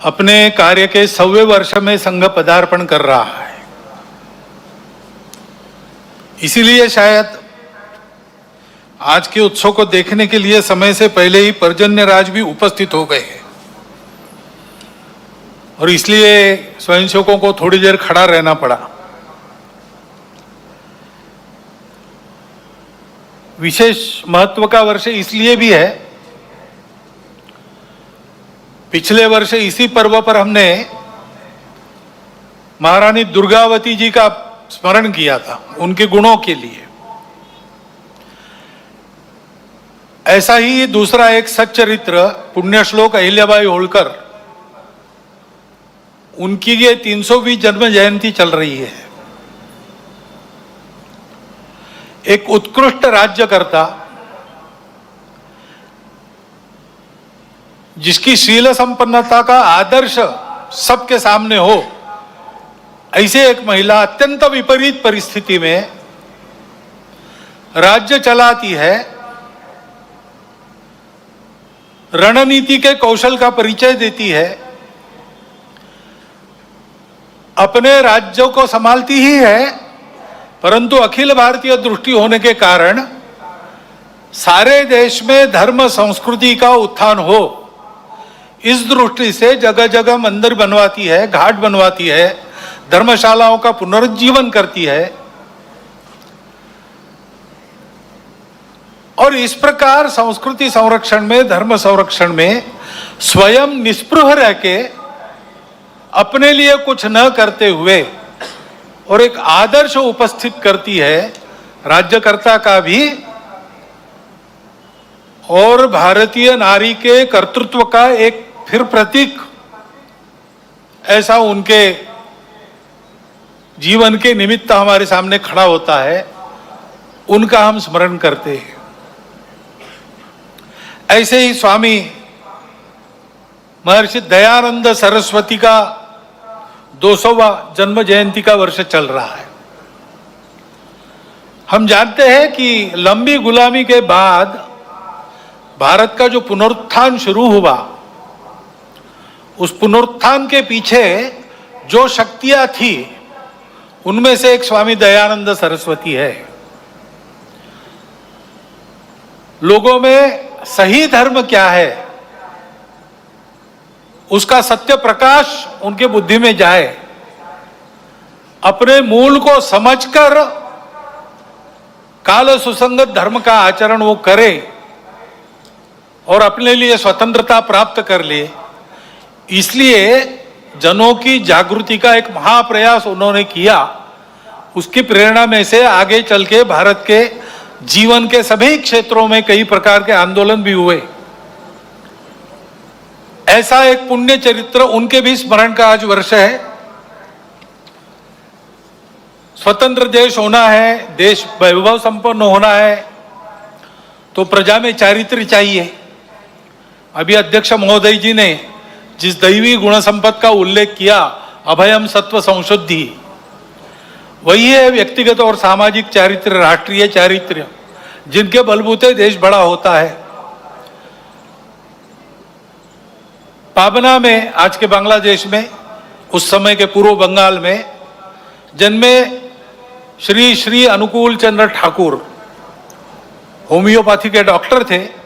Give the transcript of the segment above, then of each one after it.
अपने कार्य के 100वें वर्ष में संघ पदार्पण कर रहा है। इसीलिए शायद आज के उत्सव को देखने के लिए समय से पहले ही पर्जन्यराज भी उपस्थित हो गए हैं और इसलिए स्वयंसेवकों को थोड़ी देर खड़ा रहना पड़ा। विशेष महत्व का वर्ष इसलिए भी है, पिछले वर्ष इसी पर्व पर हमने महारानी दुर्गावती जी का स्मरण किया था, उनके गुणों के लिए। ऐसा ही दूसरा एक सच्चरित्र पुण्यश्लोक अहिल्याबाई होळकर, उनकी ये 300वीं जन्म जयंती चल रही है। एक उत्कृष्ट राज्यकर्ता जिसकी शील संपन्नता का आदर्श सबके सामने हो, ऐसे एक महिला अत्यंत विपरीत परिस्थिति में राज्य चलाती है, रणनीति के कौशल का परिचय देती है, अपने राज्यों को संभालती ही है, परंतु अखिल भारतीय दृष्टि होने के कारण सारे देश में धर्म संस्कृति का उत्थान हो, इस दृष्टि से जगह जगह मंदिर बनवाती है, घाट बनवाती है, धर्मशालाओं का पुनरुज्जीवन करती है। और इस प्रकार संस्कृति संरक्षण में, धर्म संरक्षण में स्वयं निस्पृह रह के अपने लिए कुछ न करते हुए और एक आदर्श उपस्थित करती है राज्यकर्ता का भी और भारतीय नारी के कर्तृत्व का एक फिर प्रतीक ऐसा उनके जीवन के निमित्त हमारे सामने खड़ा होता है, उनका हम स्मरण करते हैं। ऐसे ही स्वामी महर्षि दयानंद सरस्वती का 200वां जन्म जयंती का वर्ष चल रहा है। हम जानते हैं कि लंबी गुलामी के बाद भारत का जो पुनरुत्थान शुरू हुआ, उस पुनरुत्थान के पीछे जो शक्तियां थी, उनमें से एक स्वामी दयानंद सरस्वती है। लोगों में सही धर्म क्या है, उसका सत्य प्रकाश उनके बुद्धि में जाए, अपने मूल को समझकर काल सुसंगत धर्म का आचरण वो करे और अपने लिए स्वतंत्रता प्राप्त कर ले। इसलिए जनों की जागृति का एक महाप्रयास उन्होंने किया। उसकी प्रेरणा में से आगे चल के भारत के जीवन के सभी क्षेत्रों में कई प्रकार के आंदोलन भी हुए। ऐसा एक पुण्य चरित्र, उनके भी स्मरण का आज वर्ष है। स्वतंत्र देश होना है, देश वैभव संपन्न होना है, तो प्रजा में चारित्र्य चाहिए। अभी अध्यक्ष महोदय जी ने जिस दैवी गुण संपद का उल्लेख किया, अभयम सत्व संशुद्धि, वही है व्यक्तिगत और सामाजिक चारित्र्य, राष्ट्रीय चारित्र्य, जिनके बलबूते देश बड़ा होता है। पाबना में, आज के बांग्लादेश में, उस समय के पूर्व बंगाल में जन्मे श्री श्री अनुकूल चंद्र ठाकुर होम्योपैथी के डॉक्टर थे,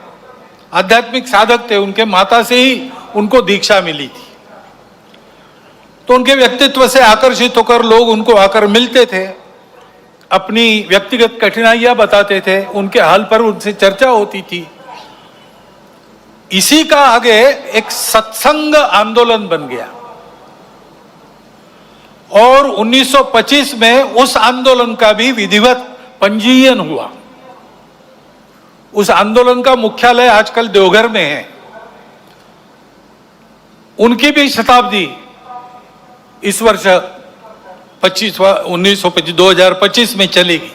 आध्यात्मिक साधक थे। उनके माता से ही उनको दीक्षा मिली थी, तो उनके व्यक्तित्व से आकर्षित होकर लोग उनको आकर मिलते थे, अपनी व्यक्तिगत कठिनाइयां बताते थे, उनके हाल पर उनसे चर्चा होती थी। इसी का आगे एक सत्संग आंदोलन बन गया और 1925 में उस आंदोलन का भी विधिवत पंजीयन हुआ। उस आंदोलन का मुख्यालय आजकल देवघर में है। उनकी भी शताब्दी इस वर्ष 2025 में चलेगी।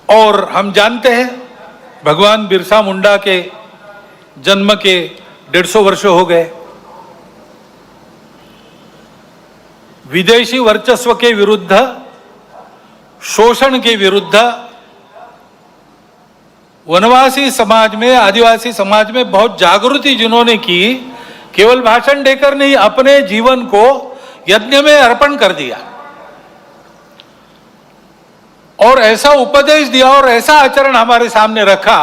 और हम जानते हैं भगवान बिरसा मुंडा के जन्म के 150 वर्ष हो गए। विदेशी वर्चस्व के विरुद्ध, शोषण के विरुद्ध वनवासी समाज में, आदिवासी समाज में बहुत जागृति जिन्होंने की, केवल भाषण देकर नहीं, अपने जीवन को यज्ञ में अर्पण कर दिया और ऐसा उपदेश दिया और ऐसा आचरण हमारे सामने रखा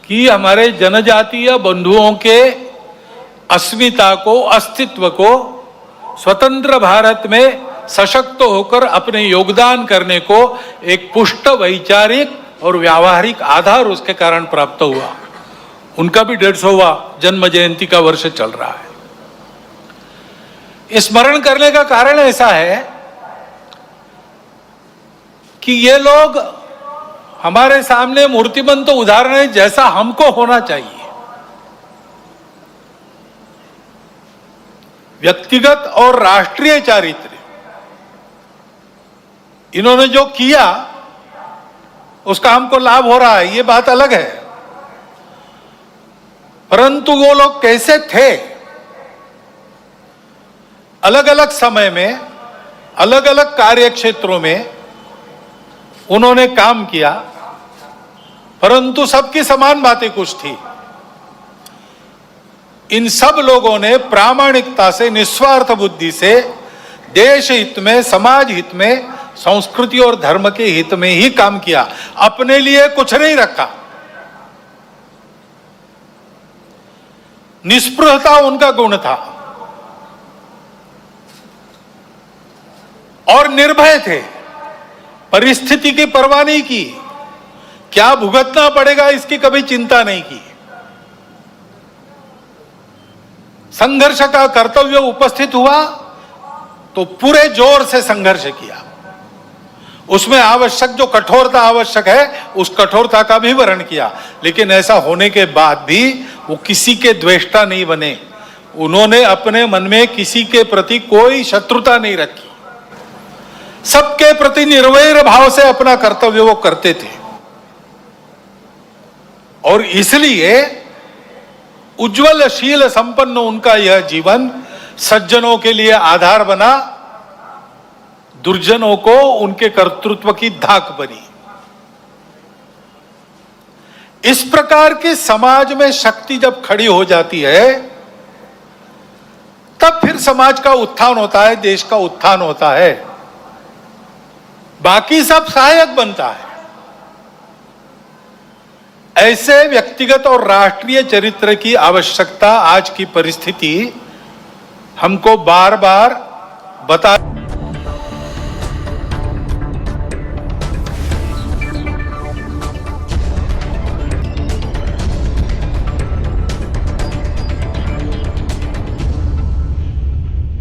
कि हमारे जनजातीय बंधुओं के अस्मिता को, अस्तित्व को स्वतंत्र भारत में सशक्त होकर अपने योगदान करने को एक पुष्ट वैचारिक और व्यावहारिक आधार उसके कारण प्राप्त हुआ। उनका भी 150वां जन्म जयंती का वर्ष चल रहा है। स्मरण करने का कारण ऐसा है कि ये लोग हमारे सामने मूर्तिमंत उदाहरण है जैसा हमको होना चाहिए। व्यक्तिगत और राष्ट्रीय चारित्र्य इन्होंने जो किया उसका हमको लाभ हो रहा है, ये बात अलग है, परंतु वो लोग कैसे थे, अलग अलग समय में, अलग अलग कार्य क्षेत्रों में उन्होंने काम किया, परंतु सबकी समान बातें कुछ थी। इन सब लोगों ने प्रामाणिकता से, निस्वार्थ बुद्धि से देश हित में, समाज हित में, संस्कृति और धर्म के हित में ही काम किया, अपने लिए कुछ नहीं रखा। निस्पृहता उनका गुण था और निर्भय थे, परिस्थिति की परवाह नहीं की, क्या भुगतना पड़ेगा इसकी कभी चिंता नहीं की। संघर्ष का कर्तव्य उपस्थित हुआ तो पूरे जोर से संघर्ष किया, उसमें आवश्यक जो कठोरता आवश्यक है उस कठोरता का भी वर्ण किया, लेकिन ऐसा होने के बाद भी वो किसी के द्वेष्टा नहीं बने। उन्होंने अपने मन में किसी के प्रति कोई शत्रुता नहीं रखी, सबके प्रति निर्वैर भाव से अपना कर्तव्य वो करते थे और इसलिए उज्जवल शील संपन्न उनका यह जीवन सज्जनों के लिए आधार बना, दुर्जनों को उनके कर्तृत्व की धाक बनी। इस प्रकार के समाज में शक्ति जब खड़ी हो जाती है तब फिर समाज का उत्थान होता है, देश का उत्थान होता है, बाकी सब सहायक बनता है। ऐसे व्यक्तिगत और राष्ट्रीय चरित्र की आवश्यकता आज की परिस्थिति हमको बार बार बता